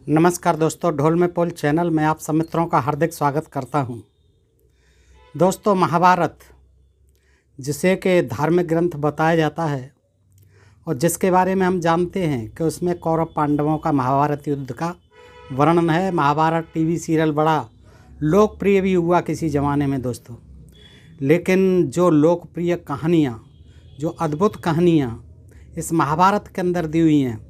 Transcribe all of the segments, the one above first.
नमस्कार दोस्तों, ढोल में पोल चैनल में आप सब मित्रों का हार्दिक स्वागत करता हूं। दोस्तों, महाभारत जिसे कि धार्मिक ग्रंथ बताया जाता है और जिसके बारे में हम जानते हैं कि उसमें कौरव पांडवों का महाभारत युद्ध का वर्णन है। महाभारत टीवी सीरियल बड़ा लोकप्रिय भी हुआ किसी ज़माने में दोस्तों। लेकिन जो लोकप्रिय कहानियाँ, जो अद्भुत कहानियाँ इस महाभारत के अंदर दी हुई हैं,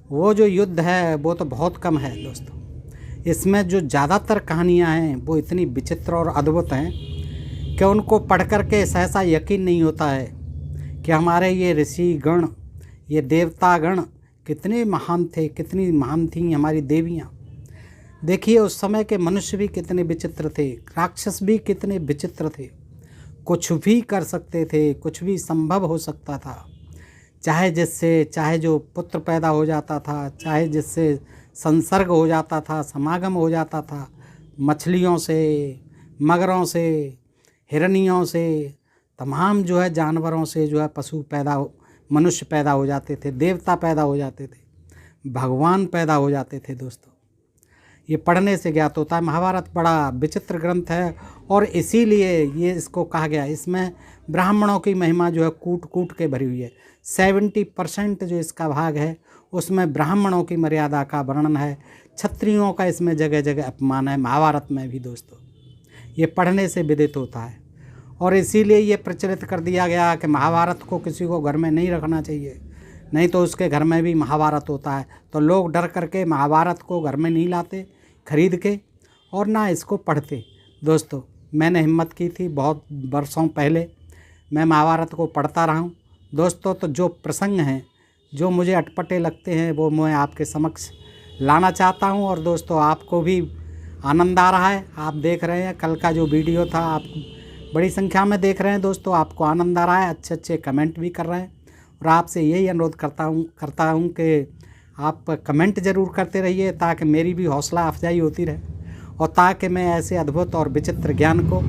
वो जो युद्ध है वो तो बहुत कम है दोस्तों। इसमें जो ज़्यादातर कहानियाँ हैं वो इतनी विचित्र और अद्भुत हैं कि उनको पढ़ कर के सहसा यकीन नहीं होता है कि हमारे ये ऋषि गण, ये देवता गण कितने महान थे, कितनी महान थी हमारी देवियाँ। देखिए, उस समय के मनुष्य भी कितने विचित्र थे, राक्षस भी कितने विचित्र थे। कुछ भी कर सकते थे, कुछ भी संभव हो सकता था। चाहे जो पुत्र पैदा हो जाता था, चाहे जिससे संसर्ग हो जाता था, समागम हो जाता था, मछलियों से, मगरों से, हिरनियों से, तमाम जो है जानवरों से जो है मनुष्य पैदा हो जाते थे, देवता पैदा हो जाते थे, भगवान पैदा हो जाते थे दोस्तों। ये पढ़ने से ज्ञात होता है। महाभारत बड़ा विचित्र ग्रंथ है और इसीलिए ये इसको कहा गया। इसमें ब्राह्मणों की महिमा जो है कूट कूट के भरी हुई है। 70% जो इसका भाग है उसमें ब्राह्मणों की मर्यादा का वर्णन है। क्षत्रियों का इसमें जगह जगह अपमान है, महाभारत में भी दोस्तों। ये पढ़ने से विदित होता है और इसीलिए ये प्रचलित कर दिया गया कि महाभारत को किसी को घर में नहीं रखना चाहिए, नहीं तो उसके घर में भी महाभारत होता है। तो लोग डर करके महाभारत को घर में नहीं लाते खरीद के और ना इसको पढ़ते। दोस्तों, मैंने हिम्मत की थी बहुत वर्षों पहले, मैं महाभारत को पढ़ता रहा हूँ दोस्तों। तो जो प्रसंग हैं, जो मुझे अटपटे लगते हैं, वो मैं आपके समक्ष लाना चाहता हूँ। और दोस्तों, आपको भी आनंद आ रहा है, आप देख रहे हैं कल का जो वीडियो था, आप बड़ी संख्या में देख रहे हैं दोस्तों, आपको आनंद आ रहा है, अच्छे अच्छे कमेंट भी कर रहे हैं। और आपसे यही अनुरोध करता हूँ कि आप कमेंट ज़रूर करते रहिए ताकि मेरी भी हौसला अफजाई होती रहे और ताकि मैं ऐसे अद्भुत और विचित्र ज्ञान को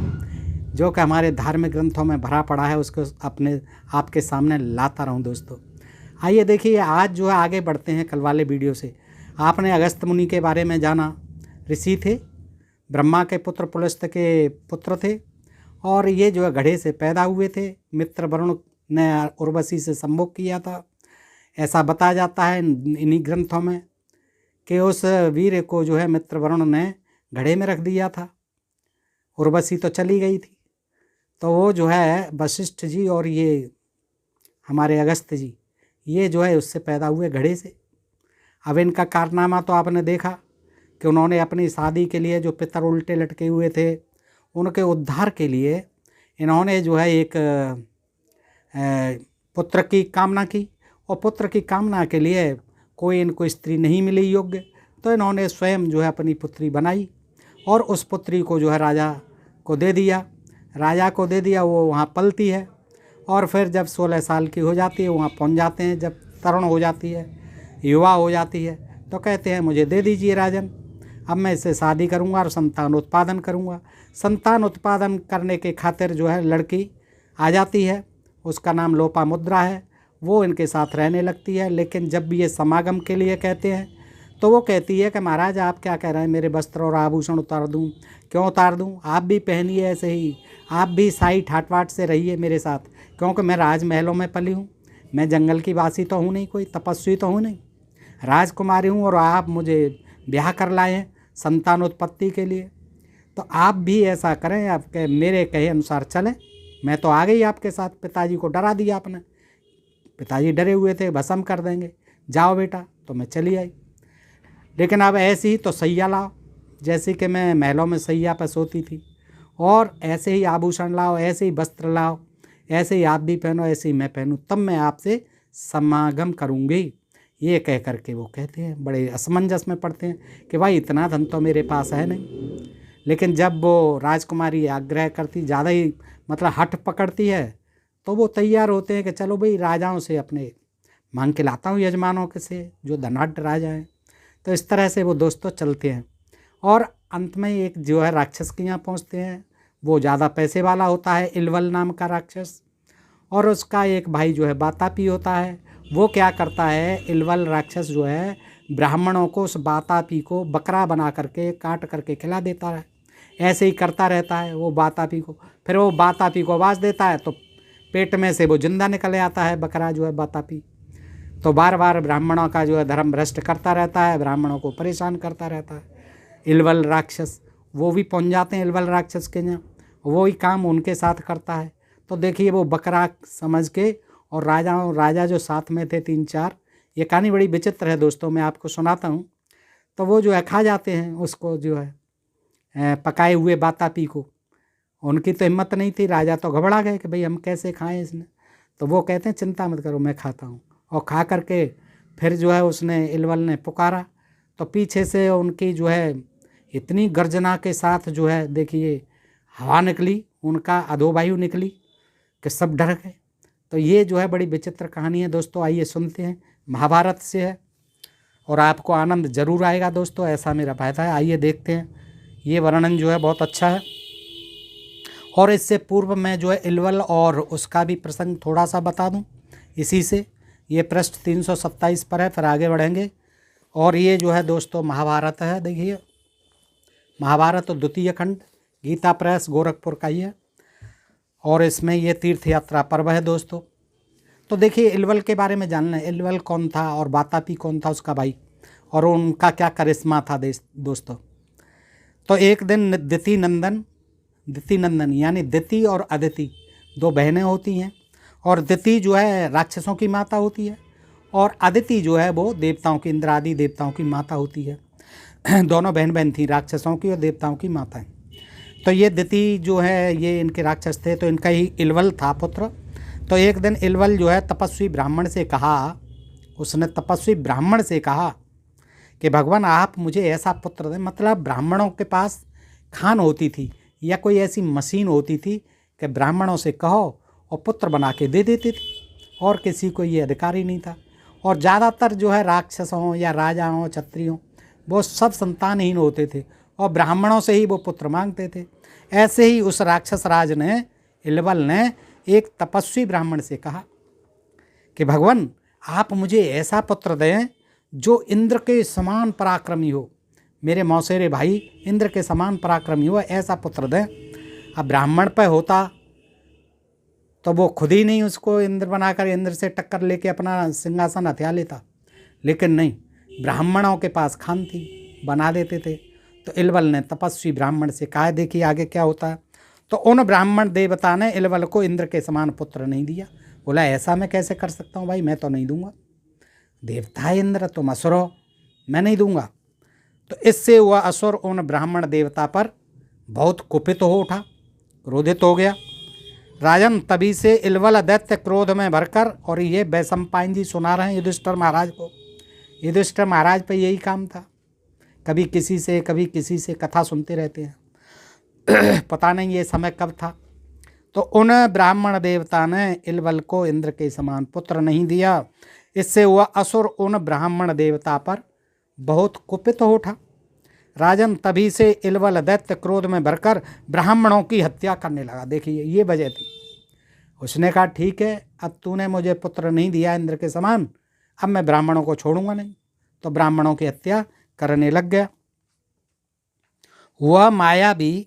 जो कि हमारे धार्मिक ग्रंथों में भरा पड़ा है उसको आपके सामने लाता रहूं दोस्तों। आइए देखिए, आज जो है आगे बढ़ते हैं कल वाले वीडियो से। आपने अगस्त मुनि के बारे में जाना। ऋषि थे, ब्रह्मा के पुत्र पुलस्त के पुत्र थे और ये जो है घड़े से पैदा हुए थे। मित्र वरुण ने उर्वशी से संभोग किया था। ऐसा बताया जाता है इन्हीं ग्रंथों में कि उस वीर को जो है मित्र वरुण ने घड़े में रख दिया था। उर्वशी तो चली गई थी, तो वो जो है वशिष्ठ जी और ये हमारे अगस्त जी, ये जो है उससे पैदा हुए घड़े से। अब इनका कारनामा तो आपने देखा कि उन्होंने अपनी शादी के लिए जो पितर उल्टे लटके हुए थे उनके उद्धार के लिए इन्होंने जो है एक पुत्र की कामना की और पुत्र की कामना के लिए कोई इनको स्त्री नहीं मिली योग्य, तो इन्होंने स्वयं जो है अपनी पुत्री बनाई और उस पुत्री को जो है राजा को दे दिया। वो वहाँ पलती है और फिर जब 16 साल की हो जाती है वहाँ पहुँच जाते हैं। जब तरुण हो जाती है, युवा हो जाती है, तो कहते हैं मुझे दे दीजिए राजन, अब मैं इससे शादी करूँगा और संतान उत्पादन करूँगा। संतान उत्पादन करने के खातिर जो है लड़की आ जाती है, उसका नाम लोपामुद्रा है। वो इनके साथ रहने लगती है। लेकिन जब भी ये समागम के लिए कहते हैं तो वो कहती है कि महाराज आप क्या कह रहे हैं, मेरे वस्त्र और आभूषण उतार दूं? क्यों उतार दूं? आप भी पहनिए ऐसे ही, आप भी साई ठाट से रहिए मेरे साथ, क्योंकि मैं राजमहलों में पली हूँ, मैं जंगल की वासी तो हूँ नहीं, कोई तपस्वी तो हूँ नहीं, राजकुमारी हूँ और आप मुझे ब्याह कर लाए हैं संतान उत्पत्ति के लिए। तो आप भी ऐसा करें, आपके मेरे कहे अनुसार चलें। मैं तो आ गई आपके साथ, पिताजी को डरा दिया आपने, पिताजी डरे हुए थे भस्म कर देंगे, जाओ बेटा। तो मैं चली आई। लेकिन अब ऐसे ही तो सैया लाओ, जैसे कि मैं महलों में सैया पर सोती थी, और ऐसे ही आभूषण लाओ, ऐसे ही वस्त्र लाओ, ऐसे ही आप भी पहनो, ऐसे ही मैं पहनूं, तब मैं आपसे समागम करूँगी। ये कह करके वो कहते हैं, बड़े असमंजस में पड़ते हैं कि भाई इतना धन तो मेरे पास है नहीं। लेकिन जब वो राजकुमारी आग्रह करती, ज़्यादा ही मतलब हठ पकड़ती है, तो वो तैयार होते हैं कि चलो भाई राजाओं से अपने मांग के लाता हूँ, यजमानों के से जो धनाढ़ राजा हैं। तो इस तरह से वो दोस्तों चलते हैं और अंत में एक जो है राक्षस के यहाँ पहुँचते हैं। वो ज़्यादा पैसे वाला होता है, इलवल नाम का राक्षस, और उसका एक भाई जो है वातापी होता है। वो क्या करता है, इलवल राक्षस जो है ब्राह्मणों को उस बातापी को बकरा बना करके काट करके खिला देता है। ऐसे ही करता रहता है वो बातापी को। फिर वो बातापी को आवाज़ देता है तो पेट में से वो जिंदा निकल आता है बकरा जो है बातापी। तो बार बार ब्राह्मणों का जो है धर्म भ्रष्ट करता रहता है, ब्राह्मणों को परेशान करता रहता है। इलवल राक्षस वो भी पहुंच जाते हैं इलवल राक्षस के यहाँ, वो ही काम उनके साथ करता है। तो देखिए वो बकरा समझ के, और राजा जो साथ में थे 3-4, ये कहानी बड़ी विचित्र है दोस्तों, मैं आपको सुनाता हूँ। तो वो जो है खा जाते हैं उसको, जो है पकाए हुए बातापी को। उनकी तो हिम्मत नहीं थी, राजा तो घबरा गए कि भाई हम कैसे खाएं इसने। तो वो कहते हैं चिंता मत करो मैं खाता हूँ। और खा करके फिर जो है उसने इलवल ने पुकारा, तो पीछे से उनकी जो है इतनी गर्जना के साथ जो है देखिए हवा निकली, उनका अधोवायु निकली कि सब डर गए। तो ये जो है बड़ी विचित्र कहानी है दोस्तों, आइए सुनते हैं, महाभारत से है और आपको आनंद जरूर आएगा दोस्तों, ऐसा मेरा फायदा है। आइए देखते हैं, ये वर्णन जो है बहुत अच्छा है। और इससे पूर्व मैं जो है इलवल और उसका भी प्रसंग थोड़ा सा बता दूं इसी से। ये पृष्ठ 327 पर है, फिर आगे बढ़ेंगे। और ये जो है दोस्तों महाभारत है, देखिए महाभारत द्वितीय खंड, गीता प्रेस गोरखपुर का ही है। और इसमें ये तीर्थ यात्रा पर्व है दोस्तों। तो देखिए इलवल के बारे में जानना है, इलवल कौन था और बातापी कौन था उसका भाई, और उनका क्या करिश्मा था दोस्तों। तो एक दिन दिति नंदन यानी दिति और अदिति 2 बहनें होती हैं। और दिति जो है राक्षसों की माता होती है, और अदिति जो है वो देवताओं की, इंद्र आदि देवताओं की माता होती है। दोनों बहन थी, राक्षसों की और देवताओं की माताएं। तो ये दिति जो है ये इनके राक्षस थे, तो इनका ही इलवल था पुत्र। तो एक दिन इलवल जो है तपस्वी ब्राह्मण से कहा, उसने तपस्वी ब्राह्मण से कहा कि भगवान आप मुझे ऐसा पुत्र दें। मतलब ब्राह्मणों के पास खान होती थी या कोई ऐसी मशीन होती थी कि ब्राह्मणों से कहो और पुत्र बना के दे देती थी, और किसी को ये अधिकार ही नहीं था। और ज़्यादातर जो है राक्षसों या राजाओं क्षत्रियों वो सब संतानहीन होते थे और ब्राह्मणों से ही वो पुत्र मांगते थे। ऐसे ही उस राक्षस राज ने, इलवल ने एक तपस्वी ब्राह्मण से कहा कि भगवान आप मुझे ऐसा पुत्र दें जो इंद्र के समान पराक्रमी हो, मेरे मौसेरे भाई इंद्र के समान पराक्रमी हो, ऐसा पुत्र दें। अब ब्राह्मण पे होता तो वो खुद ही नहीं उसको इंद्र बनाकर इंद्र से टक्कर लेके अपना सिंहासन हथिया लेता, लेकिन नहीं, ब्राह्मणों के पास खान थी, बना देते थे। तो इलवल ने तपस्वी ब्राह्मण से कहा, देखिए आगे क्या होता है। तो उन ब्राह्मण देवता ने इलवल को इंद्र के समान पुत्र नहीं दिया। बोला ऐसा मैं कैसे कर सकता हूँ भाई, मैं तो नहीं दूंगा, देवता है इंद्र, तुम असुर हो, मैं नहीं दूंगा। तो इससे वह असुर उन ब्राह्मण देवता पर बहुत कुपित हो उठा, क्रोधित हो गया। राजन तभी से इलवल दैत्य क्रोध में भरकर, और ये वैशंपायन जी सुना रहे हैं युधिष्ठिर महाराज को, युधिष्ठिर महाराज पे यही काम था, कभी किसी से कथा सुनते रहते हैं। पता नहीं ये समय कब था। तो उन ब्राह्मण देवता ने इलवल को इंद्र के समान पुत्र नहीं दिया। इससे वह असुर उन ब्राह्मण देवता पर बहुत कुपित हो उठा। राजन तभी से इलवल दैत्य क्रोध में भरकर ब्राह्मणों की हत्या करने लगा। देखिए ये वजह थी। उसने कहा ठीक है, अब तूने मुझे पुत्र नहीं दिया इंद्र के समान, अब मैं ब्राह्मणों को छोड़ूंगा नहीं। तो ब्राह्मणों की हत्या करने लग गया। वह मायावी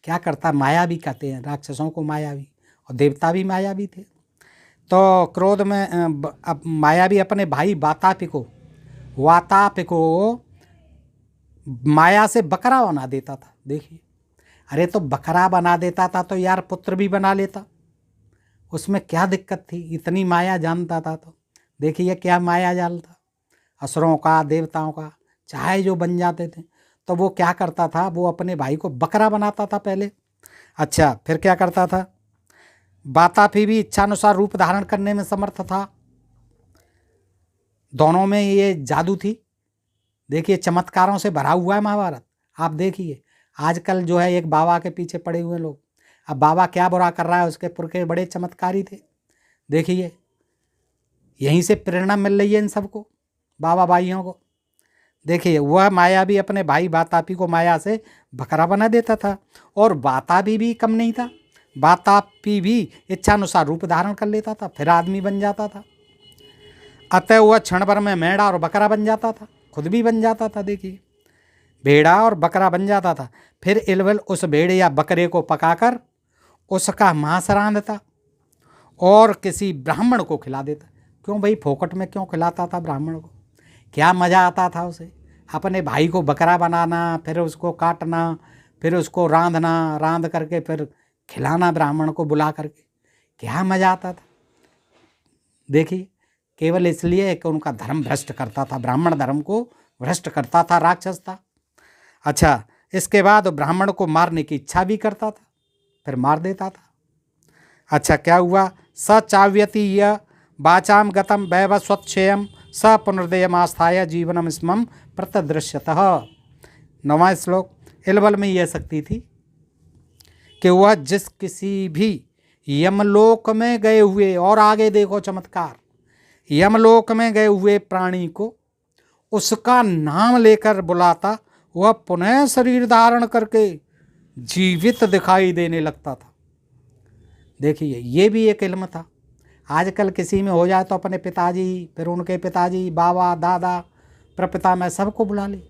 क्या करता, मायावी कहते हैं राक्षसों को, मायावी, और देवता भी मायावी थे। तो क्रोध में अब मायावी अपने भाई वातापी को माया से बकरा बना देता था। देखिए अरे तो बकरा बना देता था तो यार पुत्र भी बना लेता, उसमें क्या दिक्कत थी, इतनी माया जानता था तो। देखिए क्या माया जाल था, असुरों का देवताओं का, चाहे जो बन जाते थे। तो वो क्या करता था, वो अपने भाई को बकरा बनाता था पहले। अच्छा फिर क्या करता था, वातापी भी इच्छानुसार रूप धारण करने में समर्थ था। दोनों में ये जादू थी। देखिए चमत्कारों से भरा हुआ है महाभारत। आप देखिए आजकल जो है एक बाबा के पीछे पड़े हुए लोग, अब बाबा क्या बुरा कर रहा है, उसके पुरखे बड़े चमत्कारी थे। देखिए यहीं से प्रेरणा मिल रही है इन सबको, बाबा भाइयों को। देखिए वह माया भी अपने भाई वातापी को माया से बकरा बना देता था, और वातापी भी कम नहीं था, वातापी भी इच्छानुसार रूप धारण कर लेता था, फिर आदमी बन जाता था। अतः वह क्षण भर में मेढ़ा और बकरा बन जाता था, खुद भी बन जाता था। देखिए, भेड़ा और बकरा बन जाता था। फिर इलवल उस भेड़े या बकरे को पकाकर उसका मांस रांधता और किसी ब्राह्मण को खिला देता। क्यों भाई, फोकट में क्यों खिलाता था ब्राह्मण को? क्या मज़ा आता था उसे अपने भाई को बकरा बनाना, फिर उसको काटना, फिर उसको रांधना, रांध करके फिर खिलाना ब्राह्मण को बुला करके। क्या मज़ा आता था। देखिए, केवल इसलिए कि उनका धर्म भ्रष्ट करता था, ब्राह्मण धर्म को भ्रष्ट करता था, राक्षस था। अच्छा, इसके बाद ब्राह्मण को मारने की इच्छा भी करता था, फिर मार देता था। अच्छा, क्या हुआ? स चाव्यति य वाचाम गतम वैवस्वच्छेयम स पुनर्देयम आस्थाय जीवनम स्मम प्रतदृश्यतः। 9वां श्लोक। इलवल में यह शक्ति थी कि वह जिस किसी भी यमलोक में गए हुए, और आगे देखो चमत्कार, यमलोक में गए हुए प्राणी को उसका नाम लेकर बुलाता, वह पुनः शरीर धारण करके जीवित दिखाई देने लगता था। देखिए, ये भी एक इल्म था। आजकल किसी में हो जाए तो अपने पिताजी, फिर उनके पिताजी, बाबा, दादा, प्रपिता में सबको बुला ले।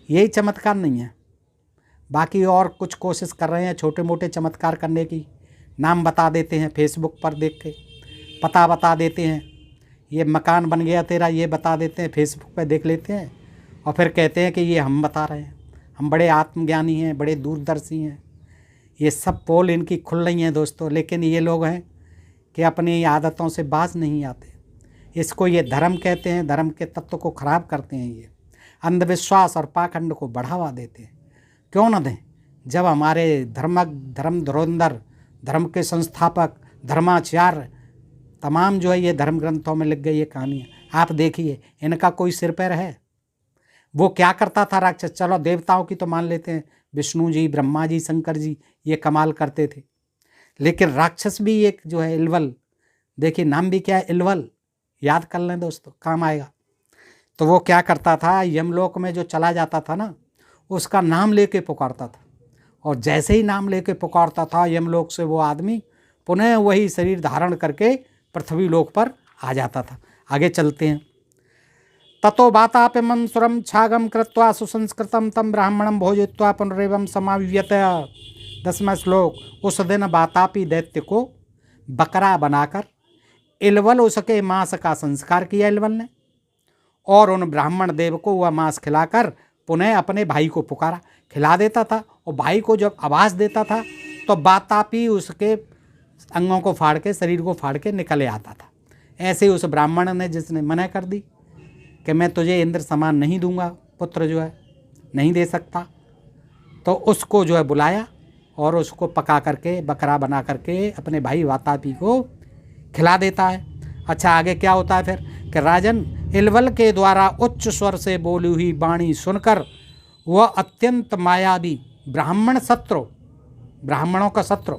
यही चमत्कार नहीं है। बाकी और कुछ कोशिश कर रहे हैं छोटे मोटे चमत्कार करने की। नाम बता देते हैं फेसबुक पर देख के, पता बता देते हैं, ये मकान बन गया तेरा, ये बता देते हैं, फेसबुक पर देख लेते हैं और फिर कहते हैं कि ये हम बता रहे हैं, हम बड़े आत्मज्ञानी हैं, बड़े दूरदर्शी हैं। ये सब पोल इनकी खुल रही हैं दोस्तों। लेकिन ये लोग हैं कि अपनी आदतों से बाज नहीं आते। इसको ये धर्म कहते हैं, धर्म के तत्व को खराब करते हैं। ये अंधविश्वास और पाखंड को बढ़ावा देते हैं। क्यों न दें, जब हमारे धर्म धुरंधर, धर्म के संस्थापक, धर्माचार्य तमाम जो है ये धर्म ग्रंथों में लिख गई ये कहानियाँ। आप देखिए, इनका कोई सिर पैर है? वो क्या करता था राक्षस? चलो देवताओं की तो मान लेते हैं, विष्णु जी, ब्रह्मा जी, शंकर जी, ये कमाल करते थे। लेकिन राक्षस भी एक जो है इलवल, देखिए नाम भी क्या है, इलवल, याद कर लें दोस्तों, काम आएगा। तो वो क्या करता था, यमलोक में जो चला जाता था ना, उसका नाम लेके पुकारता था, और जैसे ही नाम लेके पुकारता था यमलोक से वो आदमी पुनः वही शरीर धारण करके पृथ्वी लोक पर आ जाता था। आगे चलते हैं। ततो वातापिमं सुरम छागम कृत्वा सुसंस्कृतम तम ब्राह्मणम भोजयित्वा पुनरेवं समाव्यत। 10वां श्लोक। उस दिन वातापी दैत्य को बकरा बनाकर इलवल उसके मांस का संस्कार किया इलवल ने, और उन ब्राह्मण देव को वह मांस खिलाकर पुनः अपने भाई को पुकारा, खिला देता था। और भाई को जब आवाज़ देता था तो वातापी उसके अंगों को फाड़ के, शरीर को फाड़ के निकले आता था। ऐसे ही उस ब्राह्मण ने, जिसने मना कर दी कि मैं तुझे इंद्र समान नहीं दूंगा, पुत्र जो है नहीं दे सकता, तो उसको जो है बुलाया और उसको पका करके, बकरा बना करके अपने भाई वातापी को खिला देता है। अच्छा, आगे क्या होता है फिर कि राजन, इलवल के द्वारा उच्च स्वर से बोली हुई वाणी सुनकर वह अत्यंत मायावी ब्राह्मण शत्रु, ब्राह्मणों का शत्रु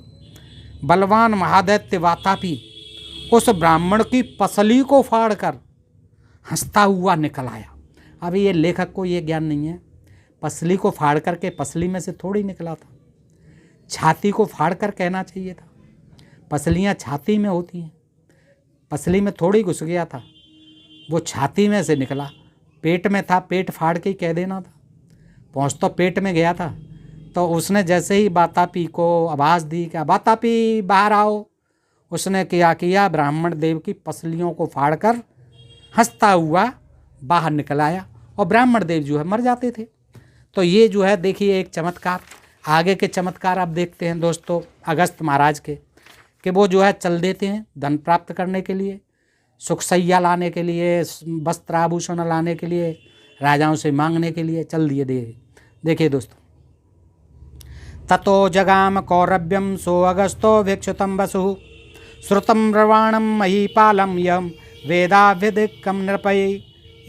बलवान महादैत्य वातापी उस ब्राह्मण की पसली को फाड़कर हंसता हुआ निकल आया। अभी ये लेखक को ये ज्ञान नहीं है, पसली को फाड़ करके पसली में से थोड़ी निकला था, छाती को फाड़ कर कहना चाहिए था। पसलियाँ छाती में होती हैं, पसली में थोड़ी घुस गया था, वो छाती में से निकला। पेट में था, पेट फाड़ के ही कह देना था, पहुँच तो पेट में गया था। तो उसने जैसे ही वातापी को आवाज़ दी कि वातापी बाहर आओ, उसने क्या किया, ब्राह्मण देव की पसलियों को फाड़कर हंसता हुआ बाहर निकल आया, और ब्राह्मण देव जो है मर जाते थे। तो ये जो है देखिए एक चमत्कार। आगे के चमत्कार आप देखते हैं दोस्तों अगस्त महाराज के, कि वो जो है चल देते हैं धन प्राप्त करने के लिए, सुखसैया लाने के लिए, वस्त्र आभूषण लाने के लिए, राजाओं से मांगने के लिए चल दिए। देखिए दोस्तों, ततो जगाम कौरव्यम सो अगस्तो भिक्षुतम वसु श्रुतम रवाणम महीपालम यम वेदाभ्यधिकम नृपय।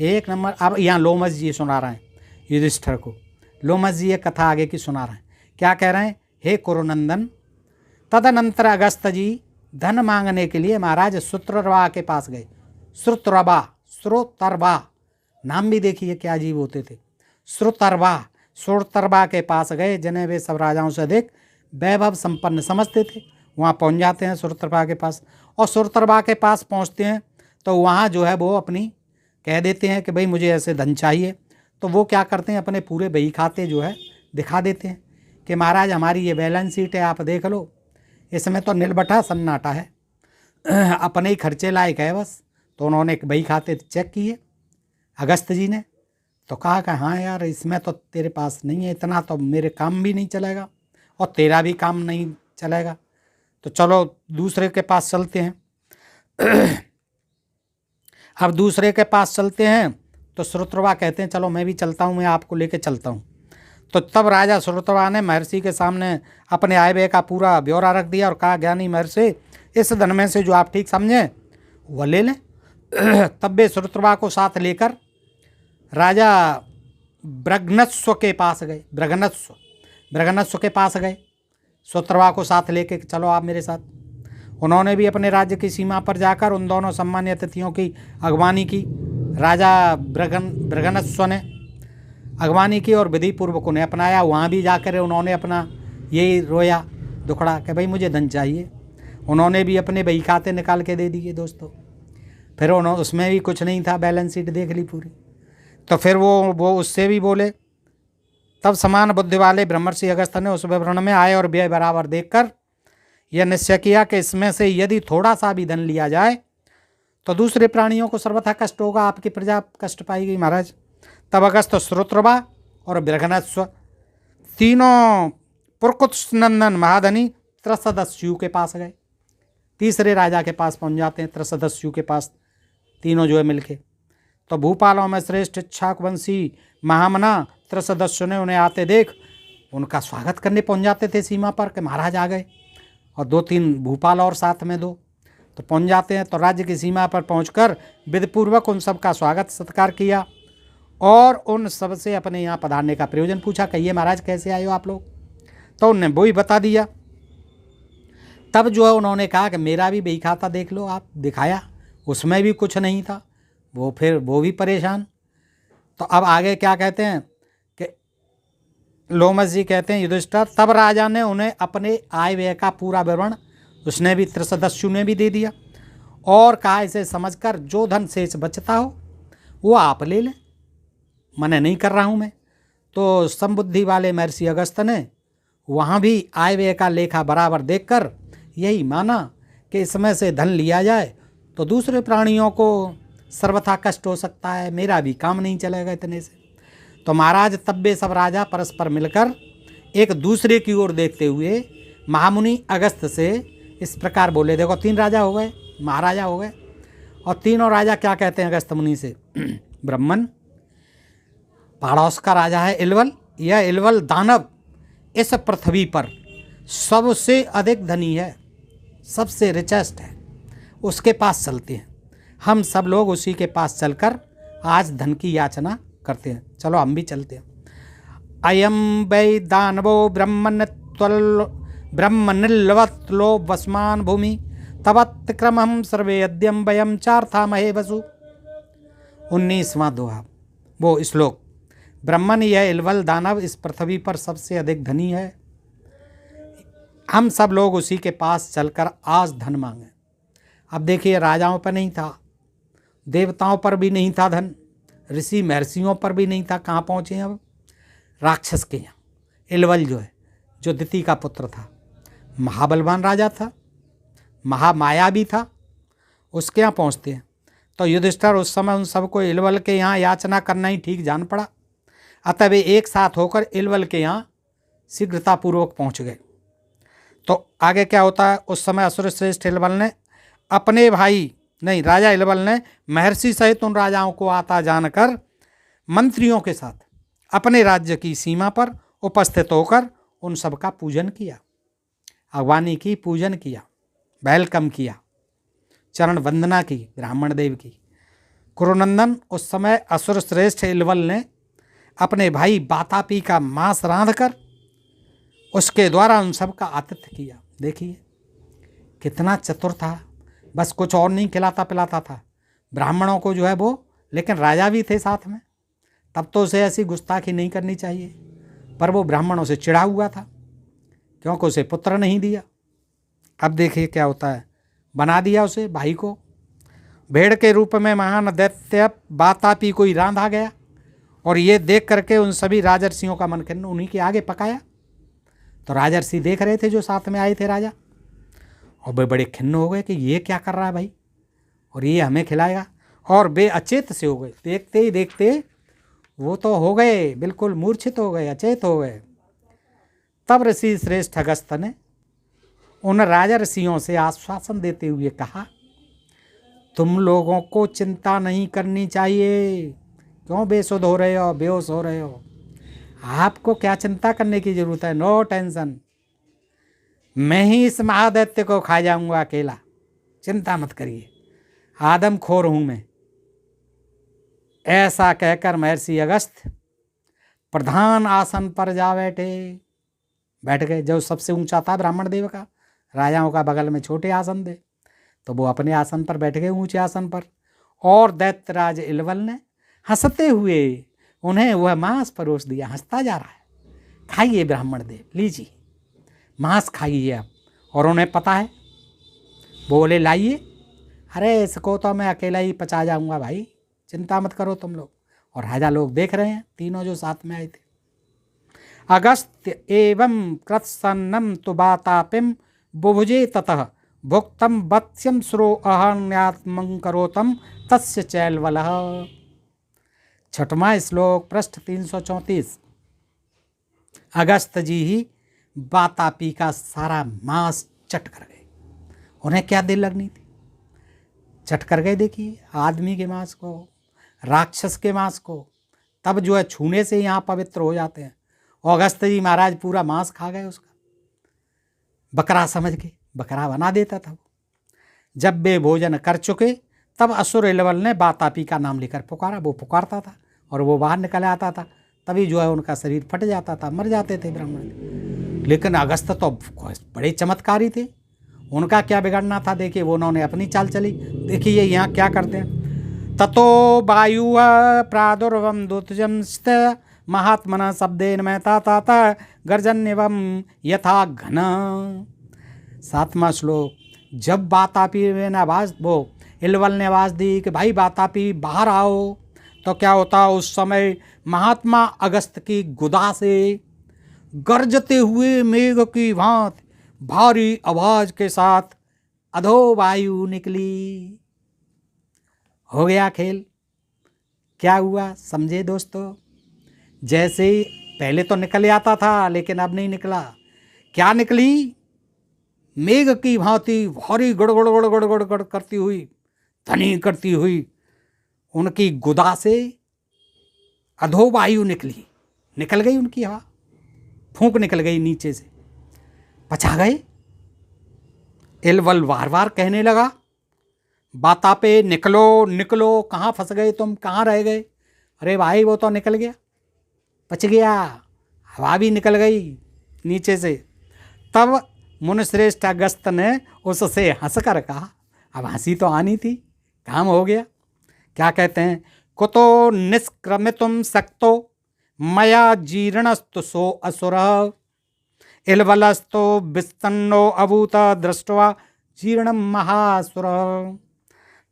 1 नंबर। अब यहाँ लोमस जी सुना रहे हैं युधिष्ठिर को, लोमस जी ये कथा आगे की सुना रहे हैं। क्या कह रहे हैं? हे कुरुनंदन, तदनंतर अगस्त जी धन मांगने के लिए महाराज श्रुतरवा के पास गए। श्रुतरवा नाम भी देखिए क्या अजीब होते थे। श्रुतरवा के पास गए, जिन्हें वे सब राजाओं से अधिक वैभव संपन्न समझते थे। वहाँ पहुँच जाते हैं श्रुतरवा के पास, और श्रुतरवा के पास पहुँचते हैं तो वहाँ जो है वो अपनी कह देते हैं कि भाई मुझे ऐसे धन चाहिए। तो वो क्या करते हैं, अपने पूरे बही खाते जो है दिखा देते हैं कि महाराज हमारी ये बैलेंस शीट है, आप देख लो, इसमें तो निलबटा सन्नाटा है, अपने ही खर्चे लायक है बस। तो उन्होंने एक बही खाते चेक किए अगस्त जी ने, तो कहा कि हाँ यार, इसमें तो तेरे पास नहीं है इतना, तो मेरे काम भी नहीं चलेगा और तेरा भी काम नहीं चलेगा, तो चलो दूसरे के पास चलते हैं। अब दूसरे के पास चलते हैं तो श्रुतवा कहते हैं चलो मैं भी चलता हूँ, मैं आपको लेके चलता हूँ। तो तब राजा श्रुतवा ने महर्षि के सामने अपने आय व्यय का पूरा ब्यौरा रख दिया और कहा, ज्ञानी महर्षि, इस धन में से जो आप ठीक समझें वह ले लें। तब वे श्रुतवा को साथ लेकर राजा ब्रगनस्व के पास गए। ब्रगनस्व के पास गए, श्रुतवा को साथ लेके चलो आप मेरे साथ। उन्होंने भी अपने राज्य की सीमा पर जाकर उन दोनों सम्मान्य अतिथियों की अगवानी की। राजा ब्रगनस्व ने अगवानी की और विधि पूर्वक उन्हें अपनाया। वहाँ भी जाकर उन्होंने अपना यही रोया दुखड़ा कि भाई मुझे धन चाहिए। उन्होंने भी अपने बही खाते निकाल के दे दिए दोस्तों। फिर उन्होंने उसमें भी कुछ नहीं था, बैलेंस शीट देख ली पूरी। तो फिर वो उससे भी बोले। तब समान बुद्धि वाले ब्रह्मर्षि अगस्त्य ने उस विवरण में आय और व्यय बराबर देखकर यह निश्चय किया कि इसमें से यदि थोड़ा सा भी धन लिया जाए तो दूसरे प्राणियों को सर्वथा कष्ट होगा, आपकी प्रजा कष्ट पाएगी महाराज। तब अगस्त्य, श्रुतवा और ब्रगनस्व तीनों पुरकुत्सनंदन महाधनी त्रसदस्यु के पास गए। तीसरे राजा के पास पहुंच जाते हैं, त्रसदस्यु के पास, तीनों जो है मिलके। तो भूपालों में श्रेष्ठ इक्ष्वाकुवंशी महामना त्रसदस्यु ने उन्हें आते देख उनका स्वागत करने पहुंच जाते थे सीमा पर कि महाराज आ गए। और 2-3 भूपाल और साथ में 2 तो पहुंच जाते हैं। तो राज्य की सीमा पर पहुंचकर विधिपूर्वक उन सब का स्वागत सत्कार किया और उन सब से अपने यहाँ पधारने का प्रयोजन पूछा, कहिए महाराज कैसे आए हो आप लोग। तो उनने वो ही बता दिया। तब जो है उन्होंने कहा कि मेरा भी बही खाता देख लो आप, दिखाया, उसमें भी कुछ नहीं था। वो भी परेशान। तो अब आगे क्या कहते हैं कि लोमस जी कहते हैं, युधिष्ठिर, तब राजा ने उन्हें अपने आय व्यय का पूरा विवरण, उसने भी त्रसदस्यु ने भी दे दिया और कहा इसे समझकर जो धन शेष बचता हो वो आप ले लें, मना नहीं कर रहा हूँ मैं। तो समबुद्धि वाले महर्षि अगस्त्य ने वहाँ भी आय व्यय का लेखा बराबर देखकर यही माना कि इसमें से धन लिया जाए तो दूसरे प्राणियों को सर्वथा कष्ट हो सकता है, मेरा भी काम नहीं चलेगा इतने से। तो महाराज तब वे सब राजा परस्पर मिलकर एक दूसरे की ओर देखते हुए महामुनि अगस्त्य से इस प्रकार बोले। देखो 3 राजा हो गए, महाराजा हो गए, और तीनों राजा क्या कहते हैं अगस्त्य मुनि से, ब्राह्मण, पड़ोस का राजा है इलवल, यह इलवल दानव इस पृथ्वी पर सबसे अधिक धनी है, सबसे रिचेस्ट है, उसके पास चलते हैं। हम सब लोग उसी के पास चलकर आज धन की याचना करते हैं, चलो हम भी चलते हैं। अयम वै दानवो ब्रह्मनिल्वत्लो वस्मान भूमि तवत्क्रमं सर्वे अद्यम वयम चार्थामहे वसु। 19वां दोहा, वो श्लोक। ब्रह्मन, यह इलवल दानव इस पृथ्वी पर सबसे अधिक धनी है, हम सब लोग उसी के पास चलकर आज धन मांगे। अब देखिए, राजाओं पर नहीं था, देवताओं पर भी नहीं था धन, ऋषि महर्षियों पर भी नहीं था, कहाँ पहुँचे अब, राक्षस के यहाँ। इलवल जो है, जो दिति का पुत्र था, महाबलवान राजा था, महामाया भी था, उसके यहाँ पहुँचते हैं। तो युधिष्ठिर उस समय उन सबको इलवल के यहाँ याचना करना ही ठीक जान पड़ा, अतः वे एक साथ होकर इलवल के यहाँ शीघ्रतापूर्वक पहुँच गए। तो आगे क्या होता है, उस समय असुर श्रेष्ठ इलवल ने अपने भाई नहीं, राजा इलवल ने महर्षि सहित उन राजाओं को आता जानकर मंत्रियों के साथ अपने राज्य की सीमा पर उपस्थित होकर उन सब का पूजन किया, अगवानी की, पूजन किया, वेलकम किया, चरण वंदना की ब्राह्मण देव की। कुरुनंदन, उस समय असुर श्रेष्ठ इलवल ने अपने भाई बातापी का मांस रांध कर उसके द्वारा उन सब का आतिथ्य किया। देखिए कितना चतुर था, बस कुछ और नहीं खिलाता पिलाता था ब्राह्मणों को जो है वो, लेकिन राजा भी थे साथ में, तब तो उसे ऐसी गुस्ताखी नहीं करनी चाहिए, पर वो ब्राह्मणों से चिढ़ा हुआ था क्योंकि उसे पुत्र नहीं दिया। अब देखिए क्या होता है, बना दिया उसे भाई को, भेड़ के रूप में महान दैत्य वातापी को रांधा गया और ये देख करके उन सभी राजर्षियों का मन खिन्न उन्हीं के आगे पकाया। तो राजर्षि देख रहे थे जो साथ में आए थे राजा, और वे बड़े खिन्न हो गए कि ये क्या कर रहा है भाई, और ये हमें खिलाएगा। और वे अचेत से हो गए, देखते ही देखते वो तो हो गए, बिल्कुल मूर्छित हो गए, अचेत हो गए। तब ऋषि श्रेष्ठ अगस्त्य ने उन राजर्षियों से आश्वासन देते हुए कहा, तुम लोगों को चिंता नहीं करनी चाहिए। क्यों बेसुध हो रहे हो, बेहोश हो रहे हो? आपको क्या चिंता करने की जरूरत है? नो टेंशन, मैं ही इस महादैत्य को खा जाऊंगा अकेला, चिंता मत करिए, आदमखोर हूं मैं। ऐसा कहकर महर्षि अगस्त्य प्रधान आसन पर जा बैठ गए। जो सबसे ऊंचा था ब्राह्मण देव का, राजाओं का बगल में छोटे आसन थे, तो वो अपने आसन पर बैठ गए, ऊंचे आसन पर। और दैत्यराज इलवल ने हंसते हुए उन्हें वह मांस परोस दिया। हंसता जा रहा है, खाइए ब्राह्मण देव, लीजिए मांस खाइए आप। और उन्हें पता है, बोले लाइए, अरे इसको तो मैं अकेला ही पचा जाऊंगा भाई, चिंता मत करो तुम लोग। और राजा लोग देख रहे हैं, तीनों जो साथ में आए थे। अगस्त्य एवं कृत्सन्नम तु वातापिम बुभुजे ततः भुक्तम वत्स्यम सुरो अहन्यात्मं करोतम तस्य चैलवलः। छठवां श्लोक, पृष्ठ 334। अगस्त्य जी ही वातापी का सारा मांस चट कर गए। उन्हें क्या दिल लगनी थी, चट कर गए। देखिए, आदमी के मांस को, राक्षस के मांस को, तब जो है छूने से यहाँ पवित्र हो जाते हैं। और अगस्त्य जी महाराज पूरा मांस खा गए उसका, बकरा समझ के बकरा बना देता था। जब वे भोजन कर चुके तब असुर इलवल ने वातापी का नाम लेकर पुकारा। वो पुकारता था और वो बाहर निकल आता था, तभी जो है उनका शरीर फट जाता था, मर जाते थे ब्राह्मण। लेकिन अगस्त्य तो बड़े चमत्कारी थे, उनका क्या बिगड़ना था। देखिए, वो उन्होंने अपनी चाल चली। देखिए यहाँ क्या करते हैं, ततो वायु प्रादुर्वम दूतजम महात्मना शब्देन महता ताता गर्जन्यवम यथा घन। 7वां श्लोक, जब वातापी ने आवाज, वो इलवल ने आवाज दी कि भाई वातापी बाहर आओ, तो क्या होता, उस समय महात्मा अगस्त्य की गुदा से गरजते हुए मेघ की भांति भारी आवाज के साथ अधो वायु निकली। हो गया खेल। क्या हुआ समझे दोस्तों, जैसे पहले तो निकल आता था लेकिन अब नहीं निकला। क्या निकली, मेघ की भांति भारी गड़गड़ गड़गड़ गड़गड़ करती हुई, ध्वनि करती हुई उनकी गुदा से अधो वायु निकली। निकल गई उनकी हवा, फूंक निकल गई नीचे से, पचा गए। इलवल बार बार कहने लगा, वातापे निकलो निकलो, कहाँ फंस गए तुम, कहाँ रह गए? अरे भाई वो तो निकल गया, पच गया, हवा भी निकल गई नीचे से। तब मुनिश्रेष्ठ अगस्त्य ने उससे हंसकर कहा, अब हंसी तो आनी थी, काम हो गया। क्या कहते हैं, कुतो निष्क्रमितुम शक्तो मया जीर्णस्तु सो असुर इलवलस्तो विस्तन्नो अभूत दृष्ट्वा जीर्णम महासुर।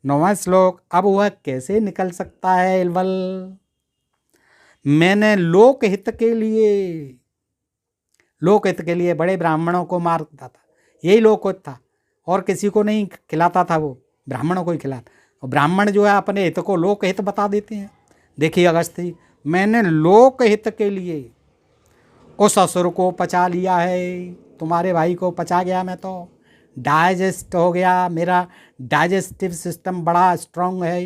9वां श्लोक, अब वह कैसे निकल सकता है इलवल, मैंने लोकहित के लिए बड़े ब्राह्मणों को मारता था, यही लोकहित था, और किसी को नहीं खिलाता था, वो ब्राह्मणों को ही खिलाता। और ब्राह्मण जो है अपने हित को लोकहित बता देते हैं। देखिए अगस्त्य, मैंने लोकहित के लिए उस असुर को पचा लिया है, तुम्हारे भाई को पचा गया मैं, तो डाइजेस्ट हो गया, मेरा डाइजेस्टिव सिस्टम बड़ा स्ट्रांग है।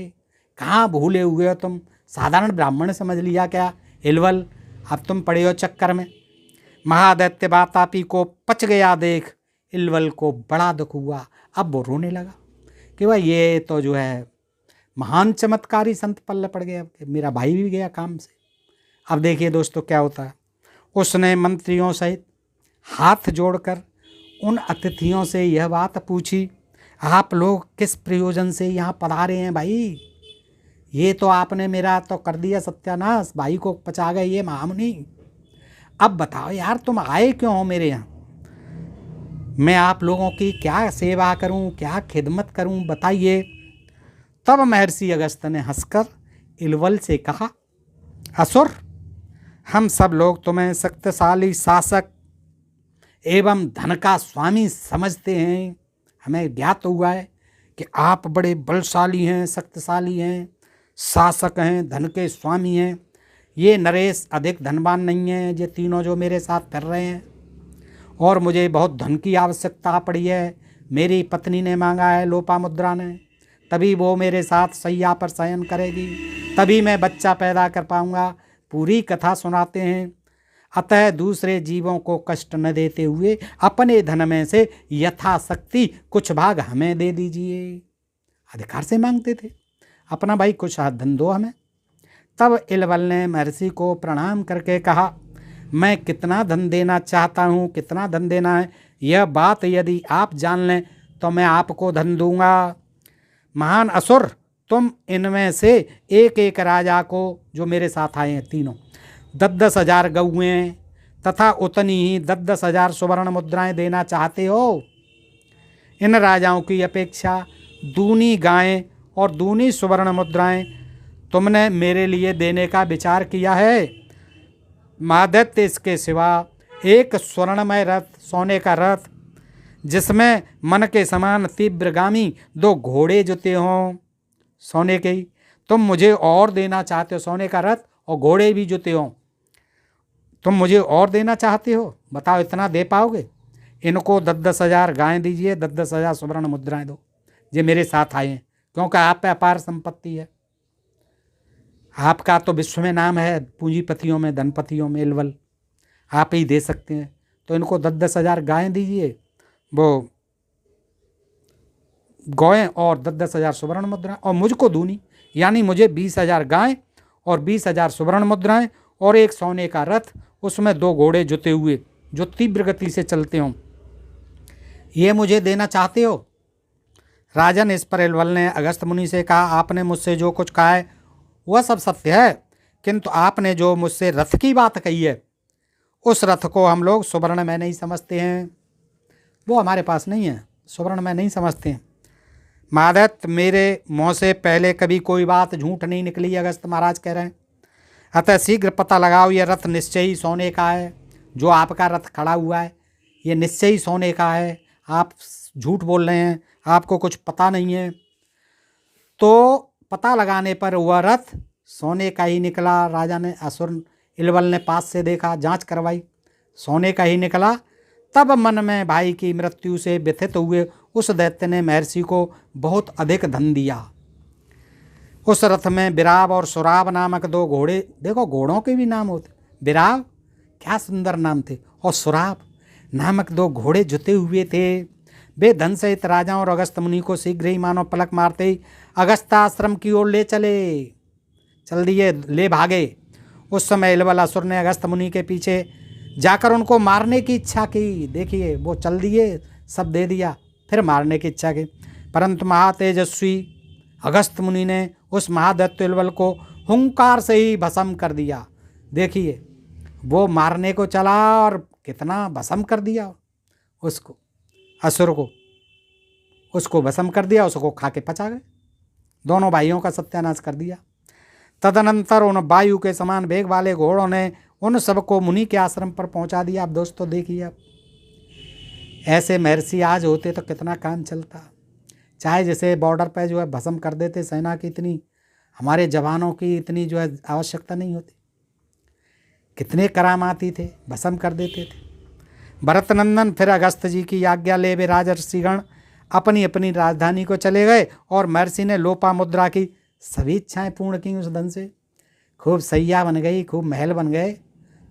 कहाँ भूले हुए हो तुम, साधारण ब्राह्मण समझ लिया क्या इलवल, अब तुम पड़े हो चक्कर में। महादैत्य वातापी को पच गया देख इलवल को बड़ा दुख हुआ। अब वो रोने लगा कि भाई ये तो जो है महान चमत्कारी संत पल्ले पड़ गए, मेरा भाई भी गया काम से। अब देखिए दोस्तों क्या होता है, उसने मंत्रियों सहित हाथ जोड़कर उन अतिथियों से यह बात पूछी, आप लोग किस प्रयोजन से यहाँ पधारे हैं भाई? ये तो आपने मेरा तो कर दिया सत्यानाश, भाई को पचा गए ये महामुनि। अब बताओ यार तुम आए क्यों हो मेरे यहाँ, मैं आप लोगों की क्या सेवा करूं, क्या खिदमत करूं, बताइए। तब महर्षि अगस्त ने हंसकर इलवल से कहा, असुर, हम सब लोग तुम्हें शक्तिशाली शासक एवं धन का स्वामी समझते हैं। हमें ज्ञात हुआ है कि आप बड़े बलशाली हैं, शक्तिशाली हैं, शासक हैं, धन के स्वामी हैं। ये नरेश अधिक धनवान नहीं हैं, ये तीनों जो मेरे साथ फिर रहे हैं, और मुझे बहुत धन की आवश्यकता पड़ी है। मेरी पत्नी ने मांगा है, लोपामुद्रा ने, तभी वो मेरे साथ सैया पर शयन करेगी, तभी मैं बच्चा पैदा कर पाऊंगा। पूरी कथा सुनाते हैं। अतः दूसरे जीवों को कष्ट न देते हुए अपने धन में से यथाशक्ति कुछ भाग हमें दे दीजिए। अधिकार से मांगते थे, अपना भाई कुछ धन दो हमें। तब इलवल ने महर्षि को प्रणाम करके कहा, मैं कितना धन देना चाहता हूँ, कितना धन देना है, यह बात यदि आप जान लें तो मैं आपको धन दूंगा। महान असुर, तुम इनमें से एक एक राजा को, जो मेरे साथ आए हैं तीनों, 10,000 गौएं तथा उतनी ही 10,000 सुवर्ण मुद्राएं देना चाहते हो। इन राजाओं की अपेक्षा दूनी गायें और दूनी सुवर्ण मुद्राएं तुमने मेरे लिए देने का विचार किया है। महादैत्य, इसके सिवा एक स्वर्णमय रथ, सोने का रथ, जिसमें मन के समान तीव्रगामी 2 घोड़े जुते हों, सोने के ही, तुम मुझे और देना चाहते हो। सोने का रथ और घोड़े भी जुते हों, तुम मुझे और देना चाहते हो। बताओ, इतना दे पाओगे? इनको 10,000 गायें दीजिए, 10,000 सुवर्ण मुद्राएं दो, ये मेरे साथ आए हैं, क्योंकि आप पे अपार संपत्ति है। आपका तो विश्व में नाम है, पूंजीपतियों में, धनपतियों में इलवल, आप ही दे सकते हैं। तो इनको 10,000 गायें दीजिए, वो गौएं, और 10,000 सुवर्ण मुद्राएं, और मुझको दूनी, यानी मुझे 20,000 गायें और 20,000 सुवर्ण मुद्राएं और एक सोने का रथ, उसमें 2 घोड़े जुते हुए जो तीव्र गति से चलते हों, ये मुझे देना चाहते हो। राजन, इस पर इलवल ने अगस्त मुनि से कहा, आपने मुझसे जो कुछ कहा है वह सब सत्य है, किंतु आपने जो मुझसे रथ की बात कही है, उस रथ को हम लोग सुवर्ण में नहीं समझते हैं, वो हमारे पास नहीं है, सुवर्ण में नहीं समझते हैं। महादत्त, मेरे मुँह से पहले कभी कोई बात झूठ नहीं निकली, अगस्त महाराज कह रहे हैं। अतः शीघ्र पता लगाओ, यह रथ निश्चय ही सोने का है। जो आपका रथ खड़ा हुआ है ये निश्चय ही सोने का है। आप झूठ बोल रहे हैं, आपको कुछ पता नहीं है। तो पता लगाने पर वह रथ सोने का ही निकला। राजा ने, असुर इलवल ने पास से देखा, जांच करवाई, सोने का ही निकला। तब मन में भाई की मृत्यु से व्यथित हुए उस दैत्य ने महर्षि को बहुत अधिक धन दिया। उस रथ में विराव और सुराव नामक 2 घोड़े, देखो घोड़ों के भी नाम होते, विराव क्या सुंदर नाम थे, और सुराव नामक 2 घोड़े जुते हुए थे। वे धन सहित राजाओं और अगस्त मुनि को शीघ्र ही मानो पलक मारते ही अगस्ताश्रम की ओर ले चल दिए, ले भागे। उस समय इलवल असुर ने अगस्त मुनि के पीछे जाकर उनको मारने की इच्छा की। देखिए, वो चल दिए, सब दे दिया, फिर मारने की इच्छा की, परंतु महातेजस्वी अगस्त मुनि ने उस महादैत्य इलवल को हुंकार से ही भस्म कर दिया। देखिए, वो मारने को चला और कितना भस्म कर दिया उसको, असुर को, उसको भस्म कर दिया, उसको खा के पचा गए। दोनों भाइयों का सत्यानाश कर दिया। तदनंतर उन वायु के समान वेग वाले घोड़ों ने उन सबको मुनि के आश्रम पर पहुंचा दिया। अब दोस्तों देखिए, अब ऐसे महर्षि आज होते तो कितना काम चलता। चाहे जैसे बॉर्डर पे जो है भस्म कर देते, सेना की इतनी, हमारे जवानों की इतनी जो है आवश्यकता नहीं होती, कितने करामाती थे, भस्म कर देते थे। भरतनंदन फिर अगस्त जी की आज्ञा ले वे राजर्षिगण अपनी अपनी राजधानी को चले गए और महर्षि ने लोपामुद्रा की सभी इच्छाएं पूर्ण की। उस धन से खूब सैया बन गई, खूब महल बन गए,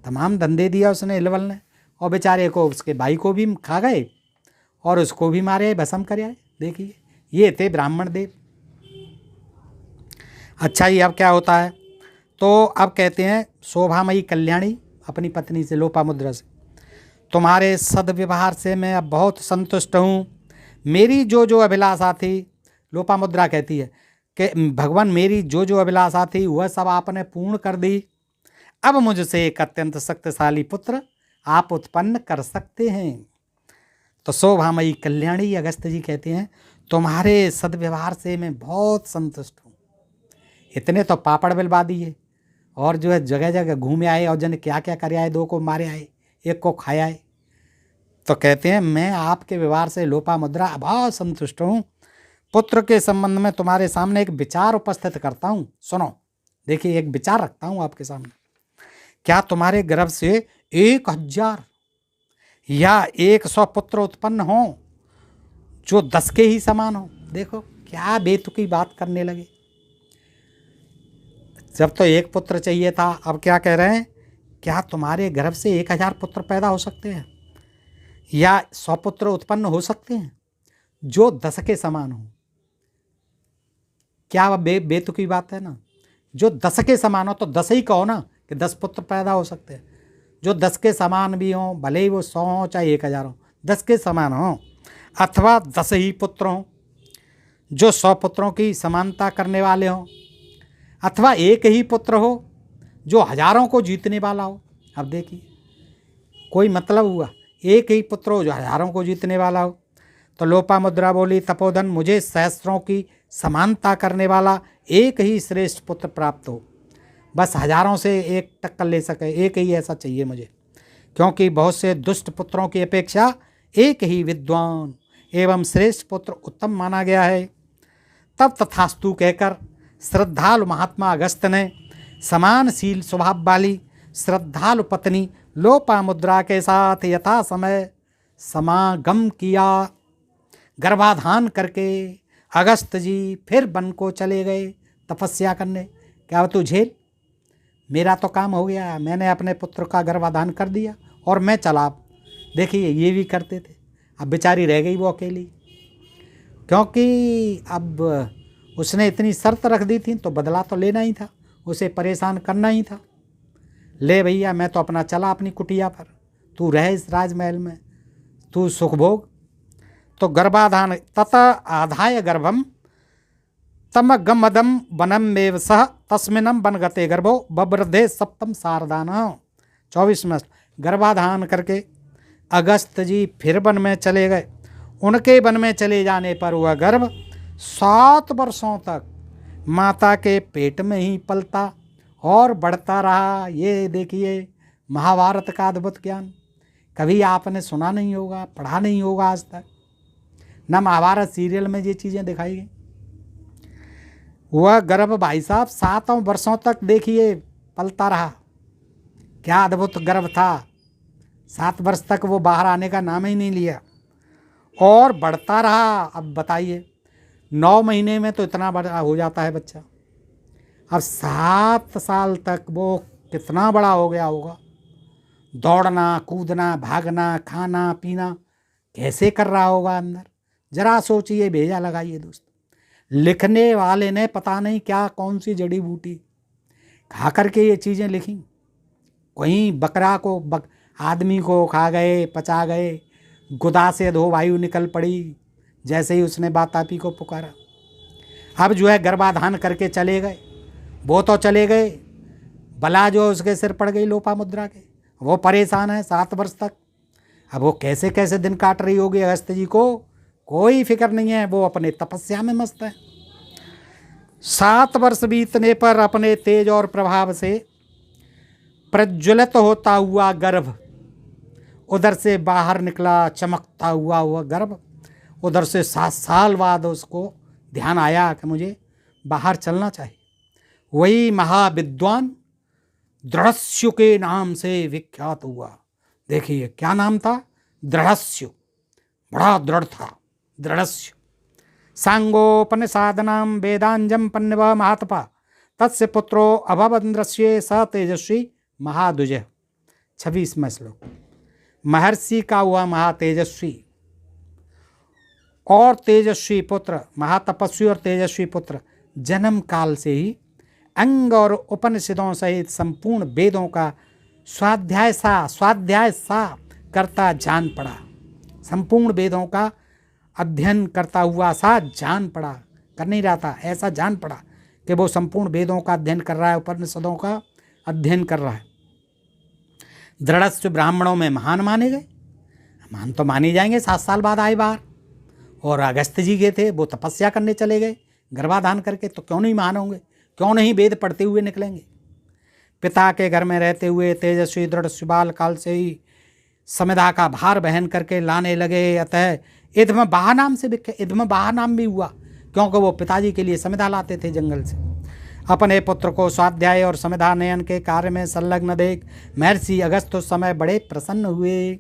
तमाम धन दे दिया उसने इलवल ने, और बेचारे को, उसके भाई को भी खा गए और उसको भी मारे, भस्म कर आए। देखिए, ये थे ब्राह्मण देव। अच्छा, ये अब क्या होता है, तो अब कहते हैं शोभामयी कल्याणी अपनी पत्नी से, लोपामुद्रा से, तुम्हारे सद्व्यवहार से मैं अब बहुत संतुष्ट हूँ। मेरी जो जो अभिलाषा थी, लोपामुद्रा कहती है कि भगवान, मेरी जो जो अभिलाषा थी वह सब आपने पूर्ण कर दी। अब मुझसे एक अत्यंत शक्तिशाली पुत्र आप उत्पन्न कर सकते हैं। तो शोभामयी कल्याणी अगस्त जी कहते हैं, तुम्हारे सद्व्यवहार से मैं बहुत संतुष्ट हूँ। इतने तो पापड़ बिलवा दिए और जो है जगह जगह घूमे आए और जन क्या क्या करे आए, 2 को मारे आए, 1 को खाए आए। तो कहते हैं मैं आपके व्यवहार से लोपामुद्रा बहुत संतुष्ट हूँ। पुत्र के संबंध में तुम्हारे सामने एक विचार उपस्थित करता हूँ, सुनो। देखिए, एक विचार रखता हूँ आपके सामने। क्या तुम्हारे गर्भ से 1000 या 100 पुत्र उत्पन्न हो जो 10 के ही समान हो? देखो क्या बेतुकी बात करने लगे। जब तो 1 पुत्र चाहिए था, अब क्या कह रहे हैं? क्या तुम्हारे गर्भ से 1000 पुत्र पैदा हो सकते हैं या 100 पुत्र उत्पन्न हो सकते हैं जो 10 के समान हो? क्या वह बेतुकी बात है ना? जो 10 के समान हो तो 10 ही कहो ना कि 10 पुत्र पैदा हो सकते हैं। जो 10 के समान भी हों, भले ही वो 100 हो चाहे 1000 हो, 10 के समान हों, अथवा 10 ही पुत्र हों जो 100 पुत्रों की समानता करने वाले हों, अथवा 1 ही पुत्र हो जो हजारों को जीतने वाला हो। अब देखिए, कोई मतलब हुआ, 1 ही पुत्र हो जो हजारों को जीतने वाला हो। तो लोपामुद्रा बोली, तपोधन, मुझे सहस्त्रों की समानता करने वाला 1 ही श्रेष्ठ पुत्र प्राप्त हो। बस हजारों से 1 टक्कर ले सके, 1 ही ऐसा चाहिए मुझे, क्योंकि बहुत से दुष्ट पुत्रों की अपेक्षा 1 ही विद्वान एवं श्रेष्ठ पुत्र उत्तम माना गया है। तब तथास्तु कहकर श्रद्धालु महात्मा अगस्त्य ने समानशील स्वभाव वाली श्रद्धालु पत्नी लोपामुद्रा के साथ यथा समय समागम किया। गर्भाधान करके अगस्त्य जी फिर वन को चले गए तपस्या करने। क्या तू झेल, मेरा तो काम हो गया, मैंने अपने पुत्र का गर्भाधान कर दिया और मैं चला। देखिए, ये भी करते थे। अब बेचारी रह गई वो अकेली, क्योंकि अब उसने इतनी शर्त रख दी थी तो बदला तो लेना ही था, उसे परेशान करना ही था। ले भैया, मैं तो अपना चला अपनी कुटिया पर, तू रह इस राजमहल में, तू सुख भोग। तो गर्भाधान तत आधाय गर्भम तम गमदम वनम में सह तस्मिनम वन गते गर्भो बब्रधे सप्तम शारदान। 24 में गर्भाधान करके अगस्त्य जी फिर वन में चले गए। उनके वन में चले जाने पर वह गर्भ 7 वर्षों तक माता के पेट में ही पलता और बढ़ता रहा। ये देखिए महाभारत का अद्भुत ज्ञान। कभी आपने सुना नहीं होगा, पढ़ा नहीं होगा आज तक, न महाभारत सीरियल में ये चीज़ें दिखाई गई। वह गर्भ भाई साहब 7 वर्षों तक देखिए पलता रहा। क्या अद्भुत गर्भ था। 7 वर्ष तक वो बाहर आने का नाम ही नहीं लिया और बढ़ता रहा। अब बताइए, 9 महीने में तो इतना बड़ा हो जाता है बच्चा, अब 7 साल तक वो कितना बड़ा हो गया होगा। दौड़ना, कूदना, भागना, खाना पीना कैसे कर रहा होगा अंदर, जरा सोचिए, भेजा लगाइए दोस्त। लिखने वाले ने पता नहीं क्या कौन सी जड़ी बूटी खा करके ये चीज़ें लिखी। कहीं बकरा को आदमी को खा गए, पचा गए, गुदा से अधो वायु निकल पड़ी जैसे ही उसने बातापी को पुकारा। अब जो है गर्भाधान करके चले गए, वो तो चले गए, बला जो उसके सिर पड़ गई लोपामुद्रा के, वो परेशान है 7 वर्ष तक। अब वो कैसे कैसे दिन काट रही होगी अगस्त्य जी को कोई फिक्र नहीं है, वो अपने तपस्या में मस्त है। 7 वर्ष बीतने पर अपने तेज और प्रभाव से प्रज्वलित होता हुआ गर्भ उधर से बाहर निकला, चमकता हुआ वह गर्भ। उधर से 7 साल बाद उसको ध्यान आया कि मुझे बाहर चलना चाहिए। वही महाविद्वान दृढ़स्यु के नाम से विख्यात हुआ। देखिए क्या नाम था, दृढ़स्यु, बड़ा दृढ़ था दृढ़स्यु। सांगोपनिषादनाम वेदांजम पन्नव महातपा तत्स्य पुत्रो अभवन्द्रस्ये स तेजस्वी महादुज। 26वां श्लोक। महर्षि का हुआ महातेजस्वी और तेजस्वी पुत्र, महातपस्वी और तेजस्वी पुत्र जन्म काल से ही अंग और उपनिषदों सहित संपूर्ण वेदों का स्वाध्याय सा करता जान पड़ा। संपूर्ण वेदों का अध्ययन करता हुआ सा जान पड़ा, कर नहीं रहा था, ऐसा जान पड़ा कि वो संपूर्ण वेदों का अध्ययन कर रहा है, उपनिषदों का अध्ययन कर रहा है। दृढ़स्व ब्राह्मणों में महान माने गए, महान तो माने जाएंगे। 7 साल बाद आए बाहर, और अगस्त जी के थे, वो तपस्या करने चले गए गर्भाधान करके, तो क्यों नहीं महान होंगे, क्यों नहीं वेद पढ़ते हुए निकलेंगे। पिता के घर में रहते हुए तेजस्वी दृढ़ सुबाल काल से ही समिधा का भार बहन करके लाने लगे। अतः इधम बाहा नाम से इधम बाहा नाम भी हुआ, क्योंकि वो पिताजी के लिए समिधा लाते थे जंगल से। अपने पुत्र को स्वाध्याय और समिधा नयन के कार्य में संलग्न देख महर्षि अगस्त उस समय बड़े प्रसन्न हुए।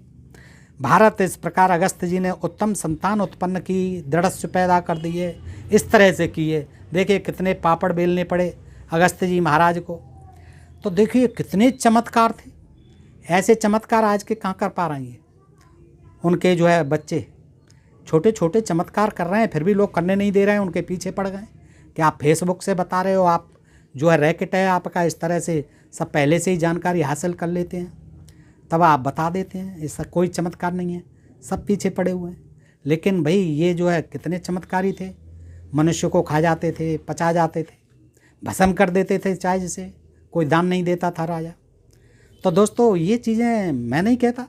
भारत इस प्रकार अगस्त जी ने उत्तम संतान उत्पन्न की, दृढ़स्य पैदा कर दिए। इस तरह से किए, देखिए कितने पापड़ बेलने पड़े अगस्त जी महाराज को। तो देखिए कितने चमत्कार थे, ऐसे चमत्कार आज के कहाँ कर पा रहे हैं। उनके जो है बच्चे छोटे छोटे चमत्कार कर रहे हैं, फिर भी लोग करने नहीं दे रहे हैं, उनके पीछे पड़ गए कि आप फेसबुक से बता रहे हो, आप जो है रैकेट है आपका, इस तरह से सब पहले से ही जानकारी हासिल कर लेते हैं, तब आप बता देते हैं। ऐसा कोई चमत्कार नहीं है, सब पीछे पड़े हुए हैं। लेकिन भाई ये जो है कितने चमत्कारी थे, मनुष्य को खा जाते थे, पचा जाते थे, भस्म कर देते थे चाहे, जिसे कोई दान नहीं देता था राजा। तो दोस्तों ये चीज़ें मैं नहीं कहता,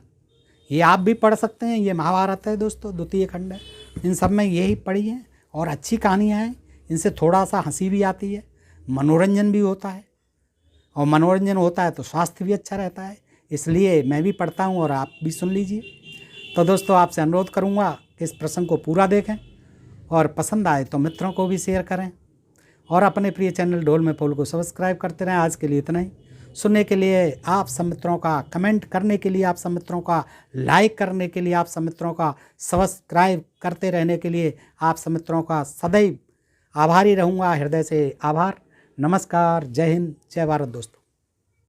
ये आप भी पढ़ सकते हैं, ये महाभारत है दोस्तों, द्वितीय खंड है, इन सब में यही पढ़ी है और अच्छी कहानियाँ हैं। इनसे थोड़ा सा हंसी भी आती है, मनोरंजन भी होता है, और मनोरंजन होता है तो स्वास्थ्य भी अच्छा रहता है। इसलिए मैं भी पढ़ता हूँ और आप भी सुन लीजिए। तो दोस्तों आपसे अनुरोध करूँगा कि इस प्रसंग को पूरा देखें और पसंद आए तो मित्रों को भी शेयर करें, और अपने प्रिय चैनल ढोल में पोल को सब्सक्राइब करते रहें। आज के लिए इतना ही। सुनने के लिए आप सब मित्रों का, कमेंट करने के लिए आप सब मित्रों का, लाइक करने के लिए आप सब मित्रों का, सब्सक्राइब करते रहने के लिए आप सब मित्रों का सदैव आभारी रहूँगा। हृदय से आभार। नमस्कार, जय हिंद, जय भारत दोस्तों।